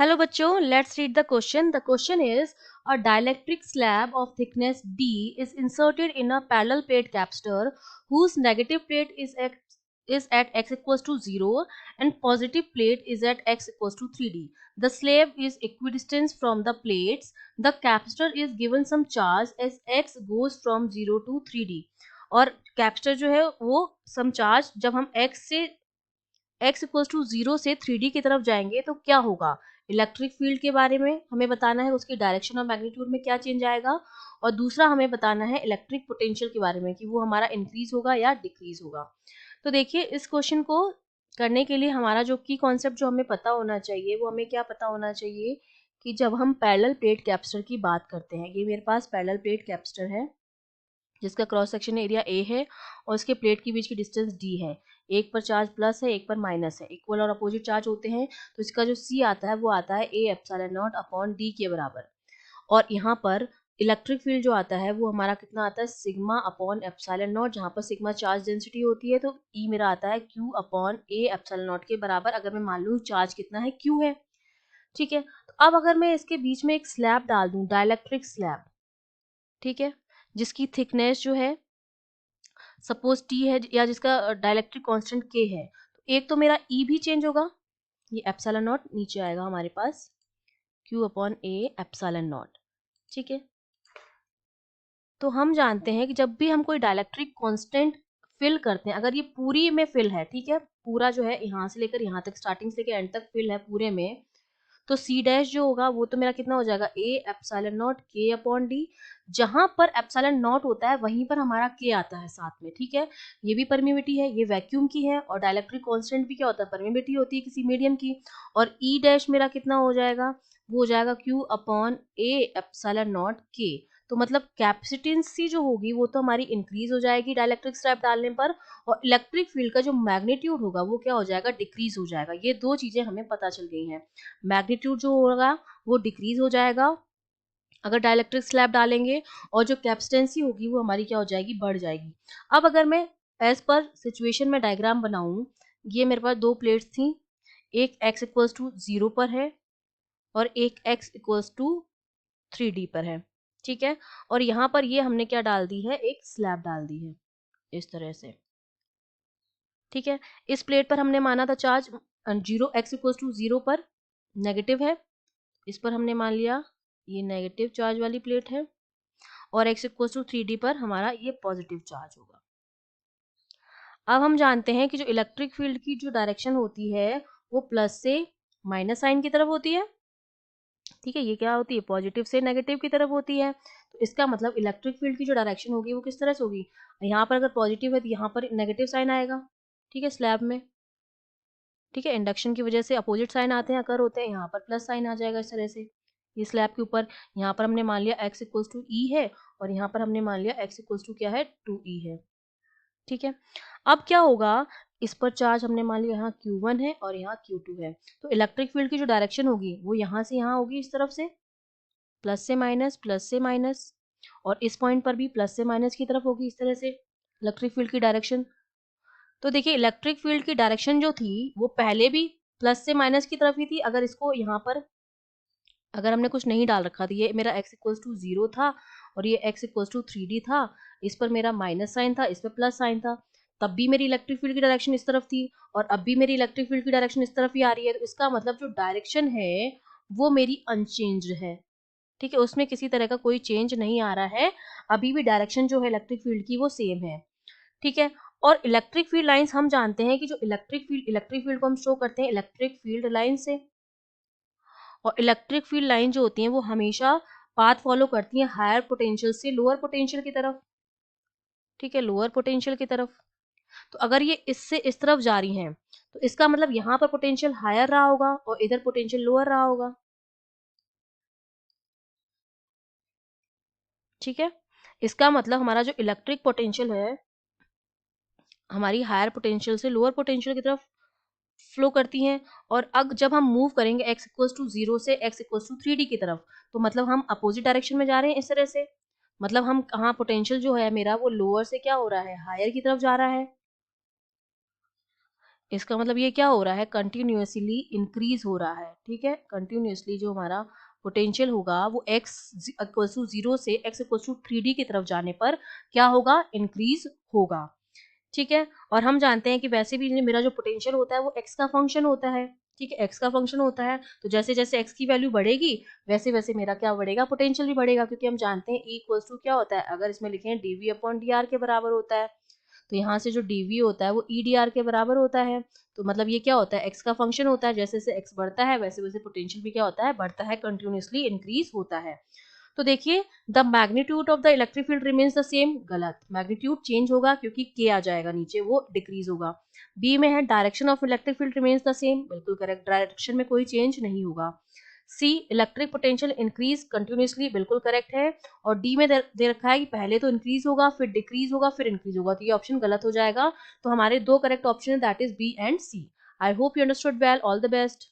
Hello bachcho, let's read the question. The question is, a dielectric slab of thickness D is inserted in a parallel plate capacitor whose negative plate is at x equals to 0 and positive plate is at x equals to 3D. The slab is equidistant from the plates. The capacitor is given some charge as x goes from 0 to 3D. और capacitor जो है वो सम charge जब हम x equals to 0 से 3D की तरफ जाएंगे तो क्या होगा। इलेक्ट्रिक फील्ड के बारे में हमें बताना है, उसकी डायरेक्शन और मैग्नीट्यूड में क्या चेंज आएगा, और दूसरा हमें बताना है इलेक्ट्रिक पोटेंशियल के बारे में कि वो हमारा इंक्रीज होगा या डिक्रीज होगा। तो देखिए, इस क्वेश्चन को करने के लिए हमारा जो की कॉन्सेप्ट जो हमें पता होना चाहिए वो हमें क्या पता होना चाहिए कि जब हम पैरेलल प्लेट कैपेसिटर की बात करते हैं, ये मेरे पास पैरेलल प्लेट कैपेसिटर है जिसका क्रॉस सेक्शन एरिया ए है और इसके प्लेट के बीच की डिस्टेंस डी है। एक पर चार्ज प्लस है, एक पर माइनस है, इक्वल और अपोजिट चार्ज होते हैं, तो इसका जो सी आता है वो आता है ए एप्सिलॉन नॉट अपॉन डी के बराबर। और यहाँ पर इलेक्ट्रिक फील्ड जो आता है वो हमारा कितना आता है, सिग्मा अपॉन एप्सिलॉन नॉट, जहाँ पर सिग्मा चार्ज डेंसिटी होती है, तो ई मेरा आता है Q upon a epsilon not के बराबर, अगर मैं मान लूँ चार्ज कितना है, क्यू है। ठीक है, तो अब अगर मैं इसके बीच में एक स्लैब डाल दूं, डाइलेक्ट्रिक स्लैब, ठीक है, जिसकी थिकनेस जो है सपोज टी है या जिसका डाइलेक्ट्रिक कांस्टेंट के है, तो एक तो मेरा ई भी चेंज होगा, ये एप्सिलॉन नॉट नीचे आएगा हमारे पास Q upon a epsilon naught. ठीक है, तो हम जानते हैं कि जब भी हम कोई डाइलेक्ट्रिक कांस्टेंट फिल करते हैं, अगर ये पूरी में फिल है, ठीक है, पूरा जो है यहाँ से लेकर यहाँ तक, स्टार्टिंग से लेकर एंड तक फिल है पूरे में, तो सी डैश जो होगा वो तो मेरा कितना हो जाएगा, ए एप्सिलॉन नॉट के अपॉन डी। जहां पर एप्सिलॉन नॉट होता है वहीं पर हमारा के आता है साथ में। ठीक है, ये भी परमिविटी है, ये वैक्यूम की है, और डाइलेक्ट्रिक कांस्टेंट भी क्या होता है, परमिविटी होती है किसी मीडियम की। और ई डैश मेरा कितना हो जाएगा, वो हो जाएगा Q upon a epsilon not के। तो मतलब कैपेसिटेंसी जो होगी वो तो हमारी इंक्रीज हो जाएगी डाइलेक्ट्रिक स्लैब डालने पर, और इलेक्ट्रिक फील्ड का जो मैग्नीट्यूड होगा वो क्या हो जाएगा, डिक्रीज हो जाएगा। ये दो चीजें हमें पता चल गई हैं। मैग्नीट्यूड जो होगा वो डिक्रीज हो जाएगा अगर डाइलेक्ट्रिक स्लैब डालेंगे, और जो कैपेसिटेंसी होगी वो हमारी क्या हो जाएगी, बढ़ जाएगी। अब अगर मैं एज पर सिचुएशन में डायग्राम बनाऊं, ये मेरे पास दो प्लेट्स थी, एक x इक्वल्स टू 0 पर है और एक x इक्वल्स टू 3D पर है। ठीक है, और यहाँ पर ये हमने क्या डाल दी है, एक स्लैब डाल दी है इस तरह से। ठीक है, इस प्लेट पर हमने माना था चार्ज 0, x इक्वल्स टू 0 पर नेगेटिव है, इस पर हमने मान लिया ये नेगेटिव चार्ज वाली प्लेट है, और x इक्वल्स टू 3D पर हमारा ये पॉजिटिव चार्ज होगा। अब हम जानते हैं कि जो इलेक्ट्रिक फील्ड की जो डायरेक्शन होती है वो प्लस से माइनस साइन की तरफ होती है। ठीक है, ये क्या होती है, पॉजिटिव से नेगेटिव की तरफ होती है। तो इसका मतलब इलेक्ट्रिक फील्ड की जो डायरेक्शन होगी वो किस तरह से होगी, यहाँ पर अगर पॉजिटिव है तो यहाँ पर नेगेटिव साइन आएगा। ठीक है, स्लैब में। ठीक है, इंडक्शन की वजह से अपोजिट साइन आते हैं, अकर होते हैं, यहाँ पर प्लस साइन आ जाएगा इस तरह से। ये स्लैब के ऊपर यहाँ पर हमने मान लिया x इक्वल्स टू ई है, और यहाँ पर हमने मान लिया x इक्वल्स टू क्या है, 2e है। ठीक है, अब क्या होगा, इस पर चार्ज हमने मान लिया यहाँ Q1 है और यहाँ Q2 है, तो इलेक्ट्रिक फील्ड की जो डायरेक्शन होगी वो यहाँ से यहाँ होगी, इस तरफ से प्लस से माइनस, प्लस से माइनस, और इस पॉइंट पर भी प्लस से माइनस की तरफ होगी, इस तरह से इलेक्ट्रिक फील्ड की डायरेक्शन। तो देखिए, इलेक्ट्रिक फील्ड की डायरेक्शन जो थी वो पहले भी प्लस से माइनस की तरफ ही थी। अगर इसको यहाँ पर अगर हमने कुछ नहीं डाल रखा था, ये मेरा x इक्वल्स टू 0 था और ये x इक्वल्स टू 3D था, इस पर मेरा माइनस साइन था, इस पर प्लस साइन था, तब भी मेरी इलेक्ट्रिक फील्ड की डायरेक्शन इस तरफ थी, और अब भी मेरी इलेक्ट्रिक फील्ड की डायरेक्शन इस तरफ ही आ रही है। तो इसका मतलब जो डायरेक्शन है वो मेरी अनचेंज्ड है। ठीक है, उसमें किसी तरह का कोई चेंज नहीं आ रहा है, अभी भी डायरेक्शन जो है इलेक्ट्रिक फील्ड की वो सेम है। ठीक है, और इलेक्ट्रिक फील्ड लाइंस हम जानते हैं कि जो इलेक्ट्रिक फील्ड को हम शो करते हैं इलेक्ट्रिक फील्ड लाइन से, और इलेक्ट्रिक फील्ड लाइन जो होती हैं वो हमेशा पाथ फॉलो करती हैं हायर पोटेंशियल से लोअर पोटेंशियल की तरफ। ठीक है, लोअर पोटेंशियल की तरफ। तो अगर ये इससे इस तरफ जा रही हैं तो इसका मतलब यहाँ पर पोटेंशियल हायर रहा होगा और इधर पोटेंशियल लोअर रहा होगा। ठीक है, इसका मतलब हमारा जो इलेक्ट्रिक पोटेंशियल है हमारी हायर पोटेंशियल से लोअर पोटेंशियल की तरफ फ्लो करती हैं। और अब जब हम मूव करेंगे x इक्वल्स टू 0 से x इक्वल्स टू 3D की तरफ, तो मतलब हम अपोजिट डायरेक्शन में जा रहे हैं इस तरह से। मतलब हम कहाँ पोटेंशियल जो है मेरा वो लोअर से क्या हो रहा है, हायर की तरफ जा रहा है। इसका मतलब ये क्या हो रहा है, कंटिन्यूअसली इंक्रीज हो रहा है, ठीक है। कंटिन्यूअसली जो हमारा पोटेंशियल होगा वो x इक्वल टू 0 से x इक्वल टू 3d की तरफ जाने पर क्या होगा, इंक्रीज होगा, ठीक है। और हम जानते हैं कि वैसे भी मेरा जो पोटेंशियल होता है वो x का फंक्शन होता है, ठीक है, x का फंक्शन होता है। तो जैसे जैसे x की वैल्यू बढ़ेगी वैसे वैसे मेरा क्या बढ़ेगा, पोटेंशियल भी बढ़ेगा, क्योंकि हम जानते हैं E इक्वल्स टू क्या होता है, अगर इसमें लिखें dv अपॉन dr के बराबर होता है। तो यहाँ से जो dv होता है वो ई डी आर के बराबर होता है। तो मतलब ये क्या होता है, x का फंक्शन होता है, जैसे जैसे x बढ़ता है वैसे वैसे पोटेंशियल भी क्या होता है, बढ़ता है, कंटिन्यूसली इंक्रीज होता है। तो देखिए, the magnitude of the electric field remains the same, गलत, मैग्नीट्यूड चेंज होगा क्योंकि के आ जाएगा नीचे, वो डिक्रीज होगा। बी में है direction of electric field remains the same, बिल्कुल करेक्ट, डायरेक्शन में कोई चेंज नहीं होगा। सी इलेक्ट्रिक पोटेंशियल इंक्रीज कंटिन्यूसली, बिल्कुल करेक्ट है। और डी में दे रखा है कि पहले तो इंक्रीज होगा फिर डिक्रीज होगा फिर इंक्रीज होगा, तो ये ऑप्शन गलत हो जाएगा। तो हमारे दो करेक्ट ऑप्शन है, that is B and C. I hope you understood well, all the best.